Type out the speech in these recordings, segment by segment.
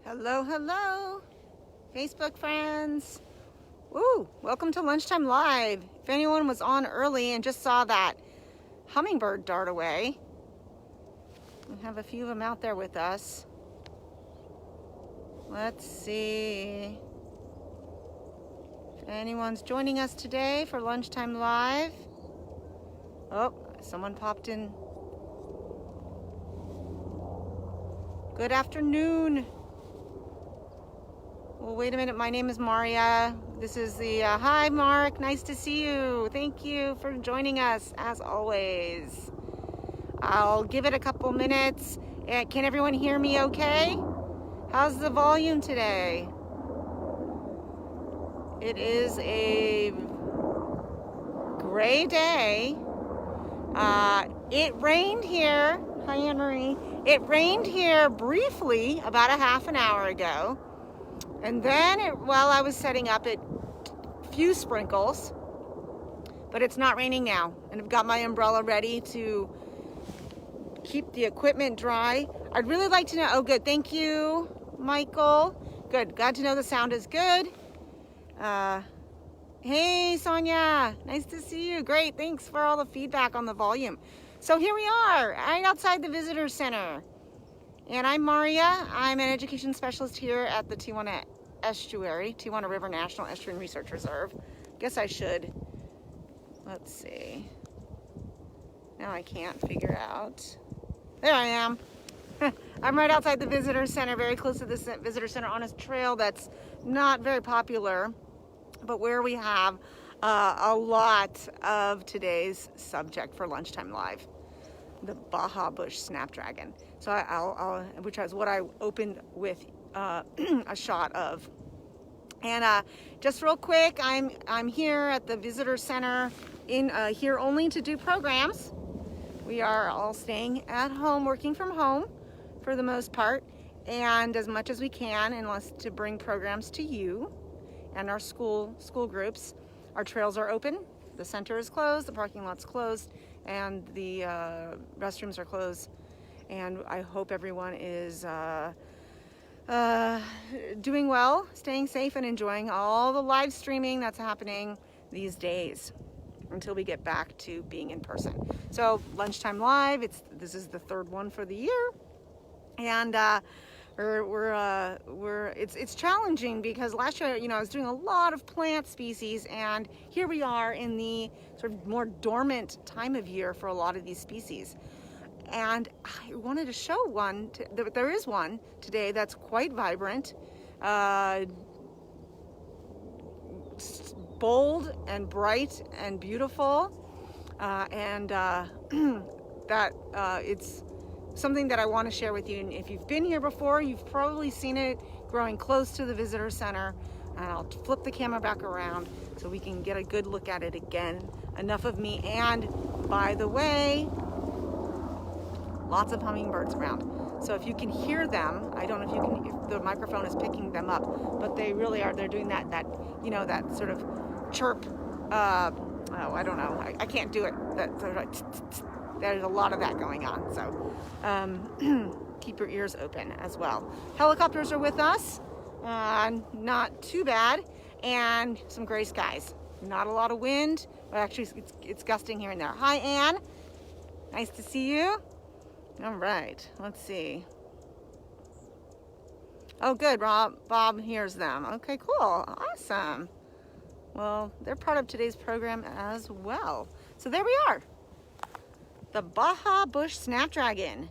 Hello, hello, Facebook friends. Woo, welcome to Lunchtime Live. If anyone was on early and just saw that hummingbird dart away, we have a few of them out there with us. Let's see if anyone's joining us today for Lunchtime Live. Oh, someone popped in. Good afternoon. Well, wait a minute. My name is Maria. This is the, hi Mark, nice to see you. Thank you for joining us as always. I'll give it a couple minutes. Can everyone hear me okay? How's the volume today? It is a gray day. It rained here. Hi, Anne Marie. It rained here briefly about a half an hour ago. And then while I was setting up, it few sprinkles, but it's not raining now. And I've got my umbrella ready to keep the equipment dry. I'd really like to know, oh good, thank you, Michael. Good, glad to know the sound is good. Hey Sonia, nice to see you. Great, thanks for all the feedback on the volume. So here we are, right outside the visitor center. And I'm Maria. I'm an education specialist here at the Tijuana Estuary, Tijuana River National Estuarine Research Reserve. Guess I should, let's see. Now I can't figure out. There I am. I'm right outside the visitor center, very close to this visitor center on a trail that's not very popular, but where we have a lot of today's subject for Lunchtime Live, the Baja Bush Snapdragon. So which is what I opened with a shot of. And just real quick, I'm here at the visitor center here only to do programs. We are all staying at home, working from home for the most part, and as much as we can, unless to bring programs to you and our school groups. Our trails are open, the center is closed, the parking lot's closed, and the restrooms are closed. And I hope everyone is doing well, staying safe, and enjoying all the live streaming that's happening these days until we get back to being in person. So Lunchtime Live, this is the third one for the year, and it's challenging because last year, I was doing a lot of plant species, and here we are in the sort of more dormant time of year for a lot of these species. And I wanted to show one. There is one today that's quite vibrant, bold and bright and beautiful, and that it's something that I want to share with you. And if you've been here before, you've probably seen it growing close to the visitor center. And I'll flip the camera back around so we can get a good look at it again. Enough of me. And by the way, lots of hummingbirds around. So if you can hear them, I don't know if the microphone is picking them up, but they really are. They're doing that sort of chirp. I don't know. I can't do it. There's a lot of that going on. So keep your ears open as well. Helicopters are with us. Not too bad. And some gray skies. Not a lot of wind, but actually it's gusting here and there. Hi, Anne. Nice to see you. All right, let's see. Oh, good, Bob hears them. Okay, cool, awesome. Well, they're part of today's program as well. So there we are. The Baja Bush Snapdragon,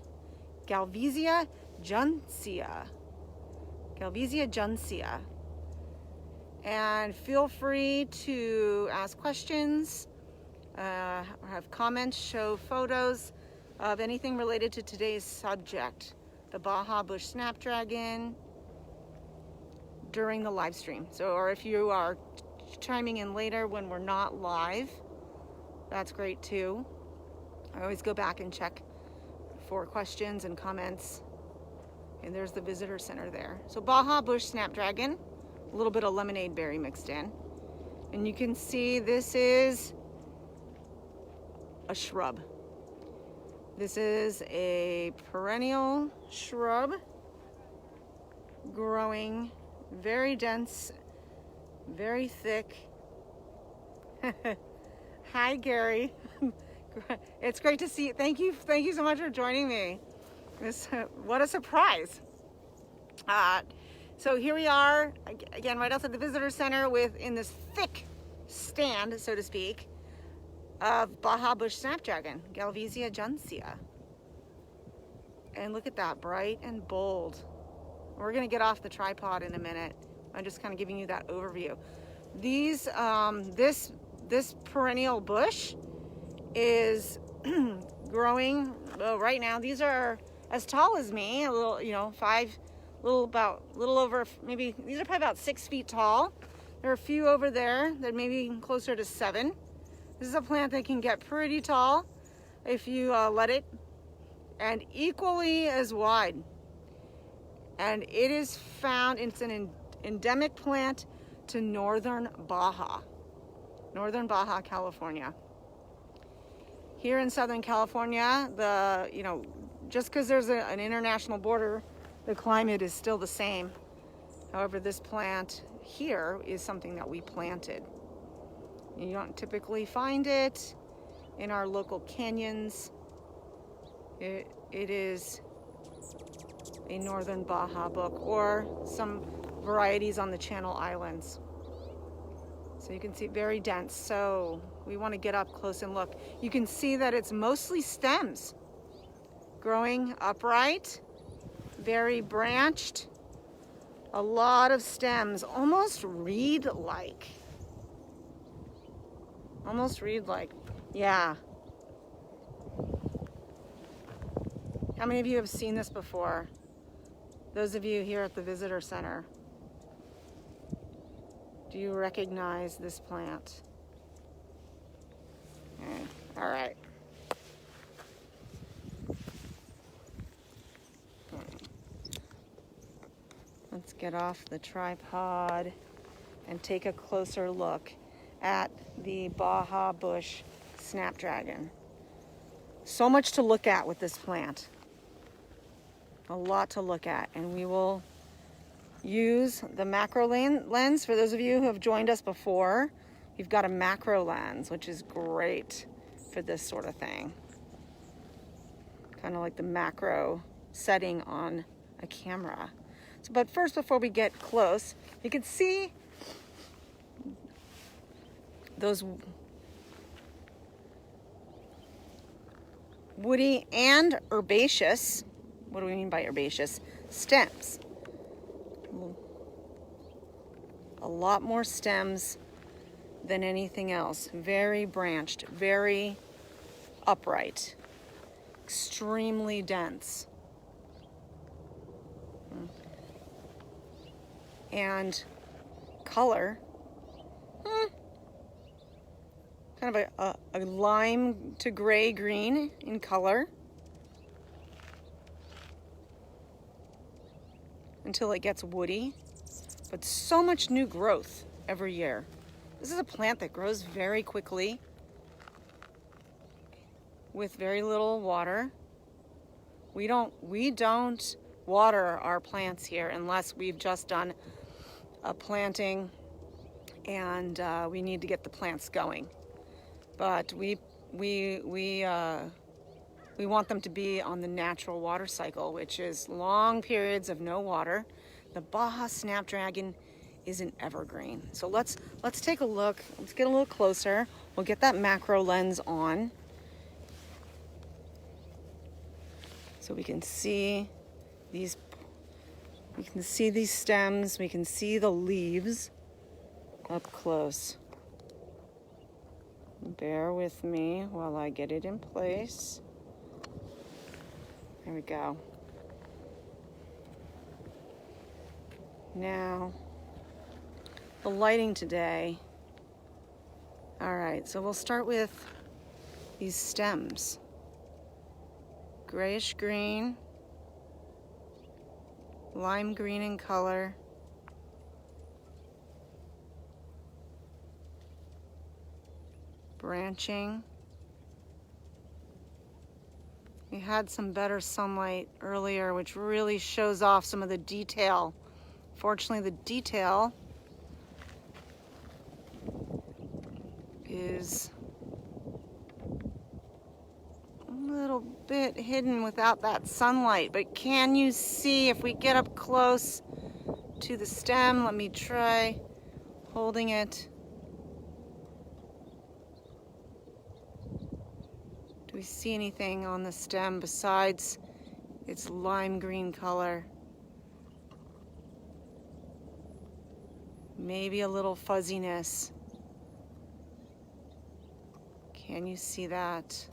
Galvesia juncea. Galvesia juncea. And feel free to ask questions, have comments, show photos of anything related to today's subject, the Baja Bush Snapdragon, during the live stream. So, or if you are chiming in later when we're not live, that's great too. I always go back and check for questions and comments. And there's the visitor center there. So Baja Bush Snapdragon, a little bit of lemonade berry mixed in. And you can see this is a shrub. This is a perennial shrub growing, very dense, very thick. Hi, Gary. It's great to see you. Thank you so much for joining me. What a surprise. So here we are, again, right outside the visitor center in this thick stand, so to speak, of Baja Bush Snapdragon, Galvesia juncea. And look at that, bright and bold. We're gonna get off the tripod in a minute. I'm just kind of giving you that overview. These, this perennial bush is growing, well, right now, these are as tall as me, a little, you know, little over, maybe, these are probably about 6 feet tall. There are a few over there that may be closer to 7. This is a plant that can get pretty tall if you let it, and equally as wide. And it is found, it's an endemic plant to northern Baja, California. Here in Southern California, just because there's an international border, the climate is still the same. However, this plant here is something that we planted. You don't typically find it in our local canyons. It is a northern Baja book, or some varieties on the Channel Islands. So you can see very dense. So we want to get up close and look. You can see that it's mostly stems, growing upright, very branched, a lot of stems, almost reed-like. Yeah. How many of you have seen this before? Those of you here at the visitor center, do you recognize this plant? Okay. All right. Let's get off the tripod and take a closer look at the Baja Bush Snapdragon. So much to look at with this plant. A lot to look at, and we will use the macro lens. For those of you who have joined us before, you've got a macro lens, which is great for this sort of thing. Kind of like the macro setting on a camera. So, but first, before we get close, you can see those woody and herbaceous, what do we mean by herbaceous? Stems. A lot more stems than anything else. Very branched, very upright, extremely dense. And color, kind of a lime to gray green in color, until it gets woody, but so much new growth every year. This is a plant that grows very quickly with very little water. We don't water our plants here unless we've just done a planting and we need to get the plants going. But we want them to be on the natural water cycle, which is long periods of no water. The Baja Snapdragon is an evergreen. So let's take a look. Let's get a little closer. We'll get that macro lens on so we can see these. We can see these stems. We can see the leaves up close. Bear with me while I get it in place. There we go. Now, the lighting today. All right, so we'll start with these stems. Grayish green, lime green in color. Branching. We had some better sunlight earlier, which really shows off some of the detail Fortunately, the detail is a little bit hidden without that sunlight, but can you see if we get up close to the stem? Let me try holding it. Do we see anything on the stem besides its lime green color? Maybe a little fuzziness. Can you see that?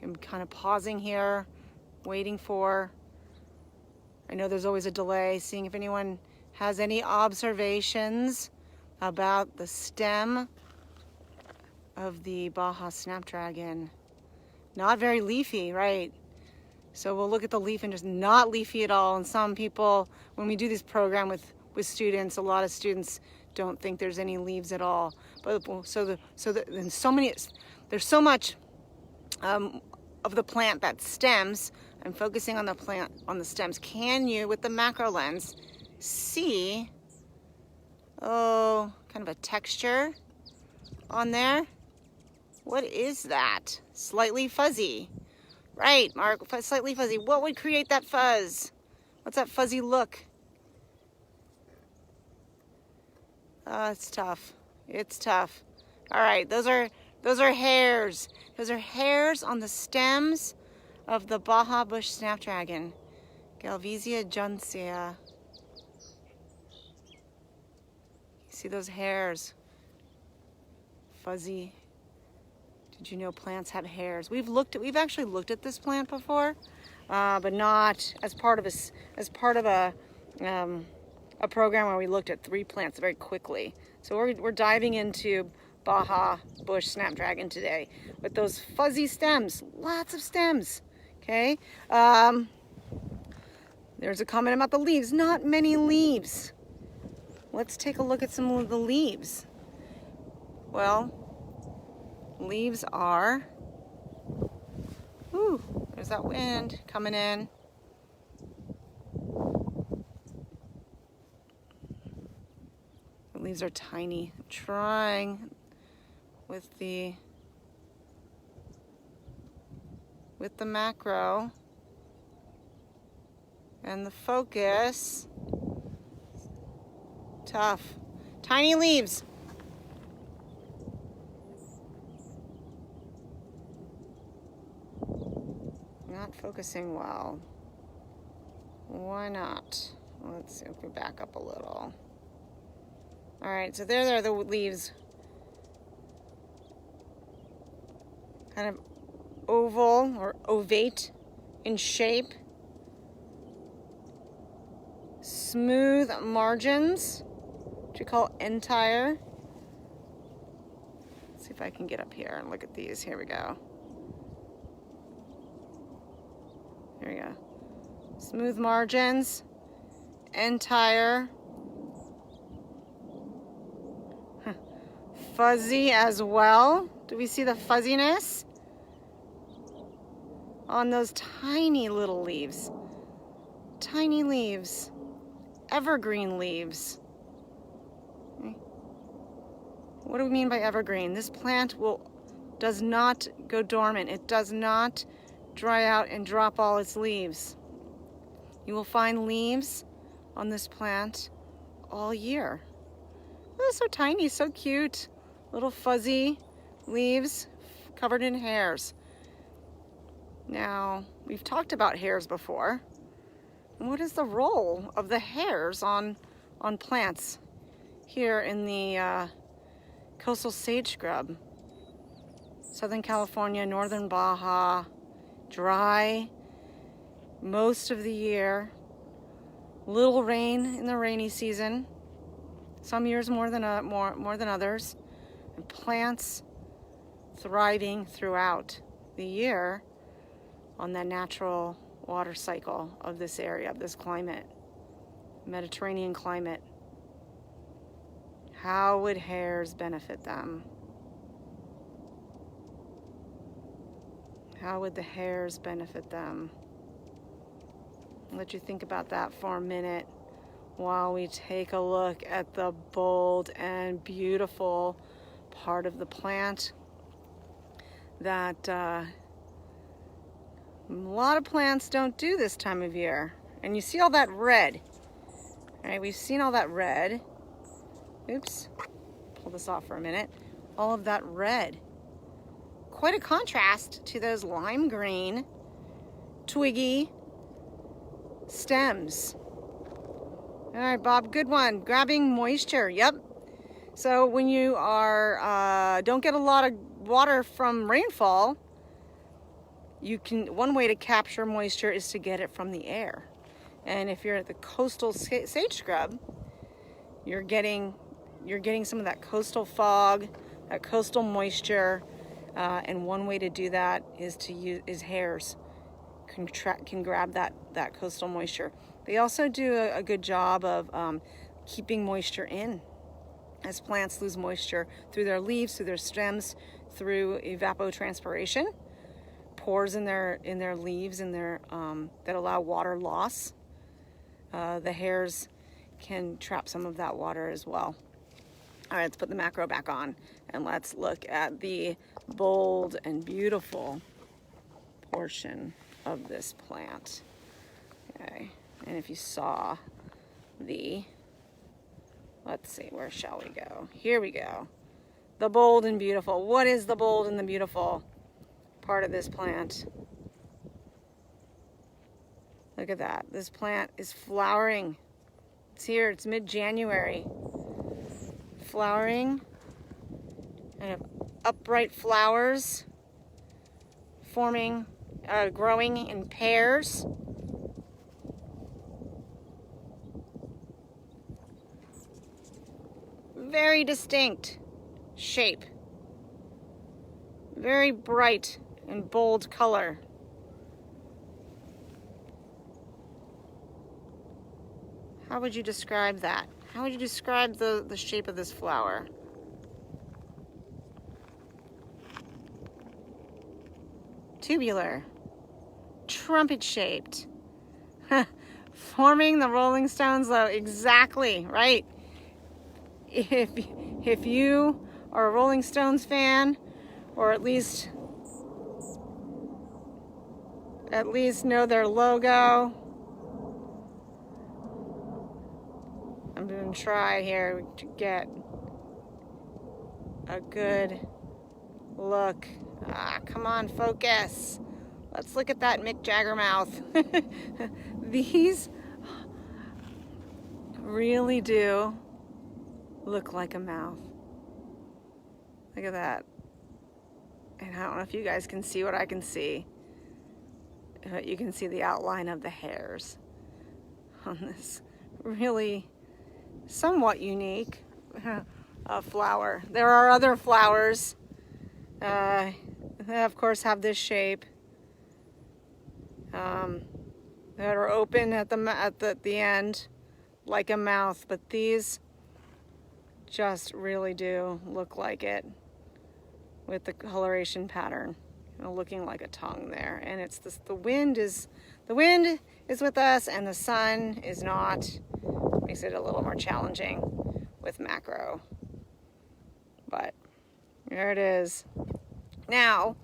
I'm kind of pausing here, waiting for, I know there's always a delay, seeing if anyone has any observations about the stem of the Baja Snapdragon. Not very leafy, right? So we'll look at the leaf and just not leafy at all. And some people, when we do this program with students, a lot of students don't think there's any leaves at all. But there's so much of the plant that stems. I'm focusing on the plant, on the stems. Can you, with the macro lens, see, kind of a texture on there? What is that? Slightly fuzzy. Right, Mark, slightly fuzzy. What would create that fuzz? What's that fuzzy look? It's tough. It's tough. All right, those are hairs. Those are hairs on the stems of the Baja Bush Snapdragon, Galvesia juncea. See those hairs? Fuzzy. Did you know plants have hairs? We've actually looked at this plant before, but not as part of a program where we looked at 3 plants very quickly. So we're diving into Baja Bush Snapdragon today with those fuzzy stems, lots of stems. Okay. There's a comment about the leaves. Not many leaves. Let's take a look at some of the leaves. Well, leaves are, there's that wind coming in. The leaves are tiny. I'm trying with the macro and the focus. Tough. Tiny leaves. Not focusing well. Why not? Let's see if we back up a little. All right, so there are the leaves. Kind of oval or ovate in shape. Smooth margins, which we call entire. Let's see if I can get up here and look at these. Here we go. Here we go. Smooth margins, entire. Fuzzy as well. Do we see the fuzziness on those tiny little leaves? Tiny leaves. Evergreen leaves. Okay. What do we mean by evergreen? This plant does not go dormant. It does not dry out and drop all its leaves. You will find leaves on this plant all year. Oh, so tiny, so cute. Little fuzzy leaves covered in hairs. Now, we've talked about hairs before. What is the role of the hairs on plants here in the coastal sage scrub? Southern California, northern Baja, dry most of the year. Little rain in the rainy season. Some years more than others. And plants thriving throughout the year on that natural water cycle of this area, of this climate, Mediterranean climate. How would hairs benefit them? How would the hairs benefit them? I'll let you think about that for a minute. while we take a look at the bold and beautiful part of the plant that a lot of plants don't do this time of year. And you see all that red. All right, we've seen all that red. Oops, pull this off for a minute. All of that red. Quite a contrast to those lime green, twiggy stems. All right, Bob, good one. Grabbing moisture, yep. So when you are don't get a lot of water from rainfall, one way to capture moisture is to get it from the air. And if you're at the coastal sage scrub, you're getting some of that coastal fog, that coastal moisture, and one way to do that is to use hairs can grab that coastal moisture. They also do a good job of keeping moisture in as plants lose moisture through their leaves, through their stems, through evapotranspiration, pores in their leaves and that allow water loss. The hairs can trap some of that water as well. All right, let's put the macro back on and let's look at the bold and beautiful portion of this plant. Okay, and if you saw let's see, where shall we go? Here we go. The bold and beautiful. What is the bold and the beautiful part of this plant? Look at that. This plant is flowering. It's here. It's mid-January. Flowering and upright flowers forming, growing in pairs. Very distinct shape. Very bright and bold color. How would you describe that? How would you describe the shape of this flower? Tubular, trumpet-shaped, forming the Rolling Stones logo. Exactly, right. If you are a Rolling Stones fan, or at least know their logo, I'm going to try here to get a good look. Come on, focus. Let's look at that Mick Jagger mouth. These really do look like a mouth. Look at that. And I don't know if you guys can see what I can see, but you can see the outline of the hairs on this really somewhat unique flower. There are other flowers that of course have this shape, that are open at the end like a mouth, but these just really do look like it with the coloration pattern, looking like a tongue there. And it's this, the wind is with us and the sun is not. Makes it a little more challenging with macro, but there it is. Now,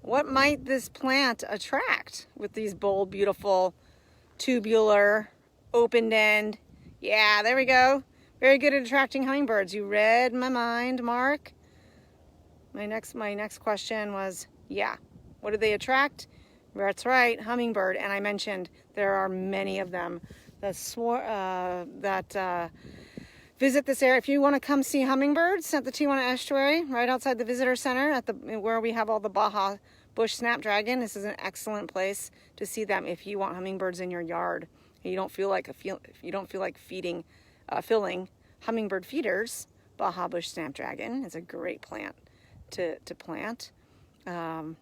what might this plant attract with these bold, beautiful, tubular, opened end? Yeah, there we go. Very good at attracting hummingbirds. You read my mind, Mark. My next question was, yeah, what do they attract? That's right, hummingbird. And I mentioned there are many of them that visit this area. If you want to come see hummingbirds at the Tijuana Estuary, right outside the visitor center, where we have all the Baja Bush Snapdragon, this is an excellent place to see them if you want hummingbirds in your yard. You don't feel like filling hummingbird feeders. Baja Bush Snapdragon is a great plant to plant as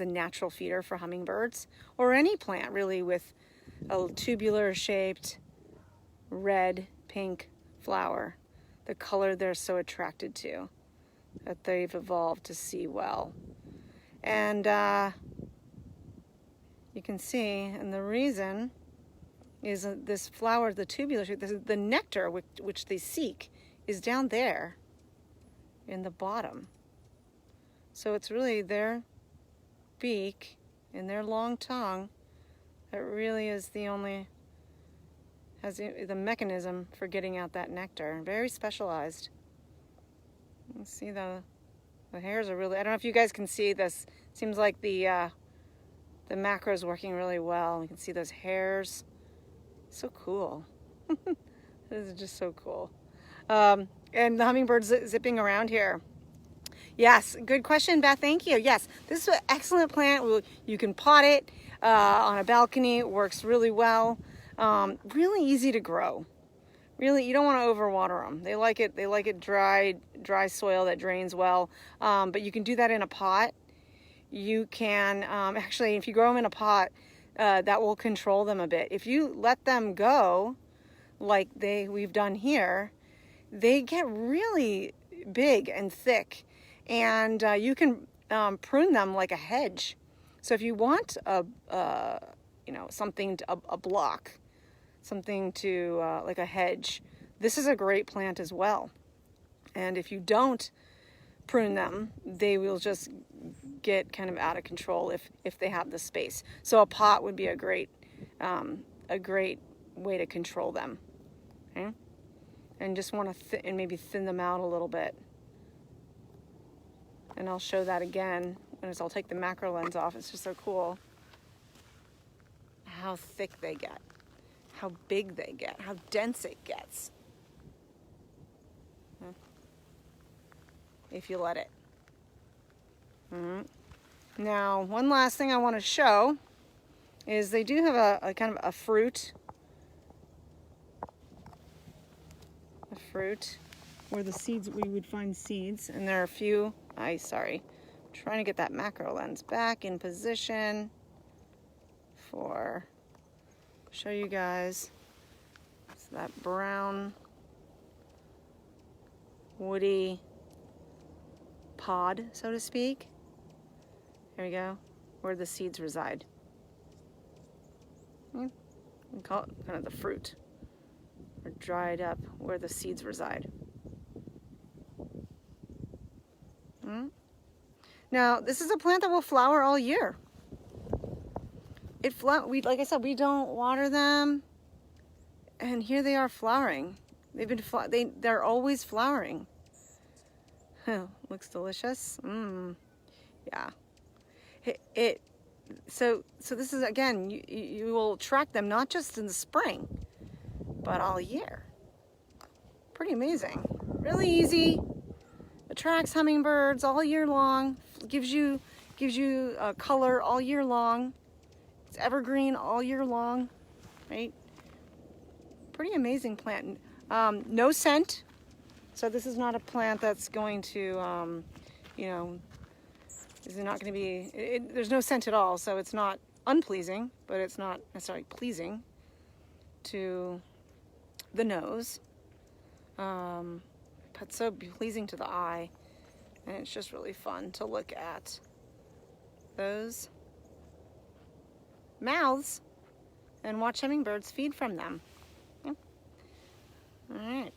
a natural feeder for hummingbirds, or any plant really with a tubular shaped red pink flower, the color they're so attracted to, that they've evolved to see well. And you can see, and the reason is this flower, the tubular shape. The nectar which they seek is down there in the bottom. So it's really their beak and their long tongue that really is the only, has the mechanism for getting out that nectar. Very specialized. You can see the hairs are really, I don't know if you guys can see this. Seems like the macro is working really well. You can see those hairs. So cool. This is just so cool. And the hummingbirds zipping around here. Yes, good question, Beth. Thank you. Yes, this is an excellent plant. You can pot it on a balcony. It works really well. Really easy to grow. Really, you don't want to overwater them. They like it. They like it dry soil that drains well. But you can do that in a pot. You can actually, if you grow them in a pot, that will control them a bit. If you let them go, like we've done here, they get really big and thick, and you can prune them like a hedge. So if you want a block, something to like a hedge, this is a great plant as well. And if you don't prune them, they will just get kind of out of control if they have the space. So a pot would be a great way to control them. Okay? And just want to and maybe thin them out a little bit. And I'll show that again as I'll take the macro lens off. It's just so cool how thick they get, how big they get, how dense it gets. If you let it. Now, one last thing I want to show is they do have a kind of a fruit where the seeds, we would find seeds, and there are a few. Sorry, I'm trying to get that macro lens back in position for show you guys. It's that brown woody pod, so to speak. There we go, where the seeds reside. We call it kind of the fruit, or dried up where the seeds reside. Now, this is a plant that will flower all year. Like I said, we don't water them, and here they are flowering. They're always flowering. Looks delicious. Yeah. So this is, again, you will attract them not just in the spring, but all year. Pretty amazing. Really easy. Attracts hummingbirds all year long. Gives you color all year long. It's evergreen all year long, right? Pretty amazing plant. No scent. So this is not a plant that's going to, is not going to be, there's no scent at all, so it's not unpleasing, but it's not necessarily pleasing to the nose. But so pleasing to the eye, and it's just really fun to look at those mouths and watch hummingbirds feed from them. Yep. All right.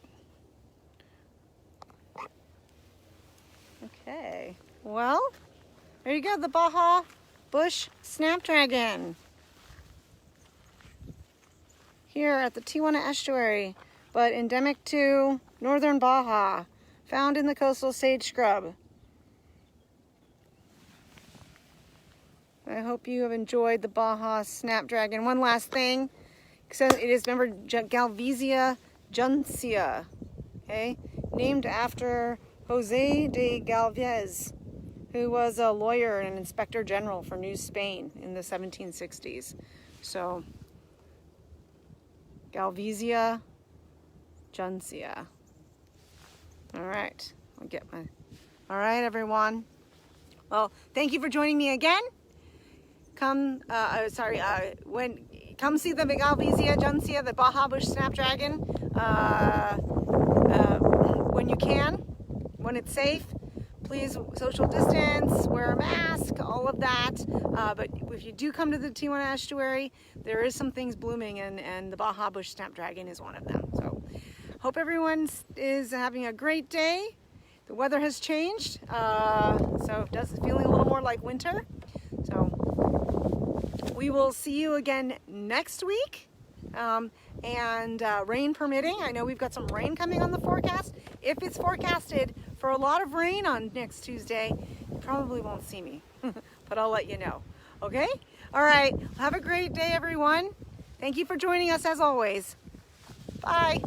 Okay, well, there you go, the Baja Bush Snapdragon. Here at the Tijuana Estuary, but endemic to northern Baja, found in the coastal sage scrub. I hope you have enjoyed the Baja Snapdragon. One last thing, so it is, remember, Galvesia juncia, okay, named after Jose de Galvez, who was a lawyer and an inspector general for New Spain in the 1760s. So, Galvesia juncia. All right, all right, everyone. Well, thank you for joining me again. Come see the Galvesia juncia, the Baja Bush Snapdragon, when you can, when it's safe. Please social distance, wear a mask, all of that. But if you do come to the Tijuana estuary, there is some things blooming, and the Baja Bush Snapdragon is one of them. So hope everyone is having a great day. The weather has changed, so it's feeling a little more like winter. So we will see you again next week. Rain permitting. I know we've got some rain coming on the forecast. If it's forecasted for a lot of rain on next Tuesday, you probably won't see me, but I'll let you know. Okay? All right. Have a great day, everyone. Thank you for joining us as always. Bye.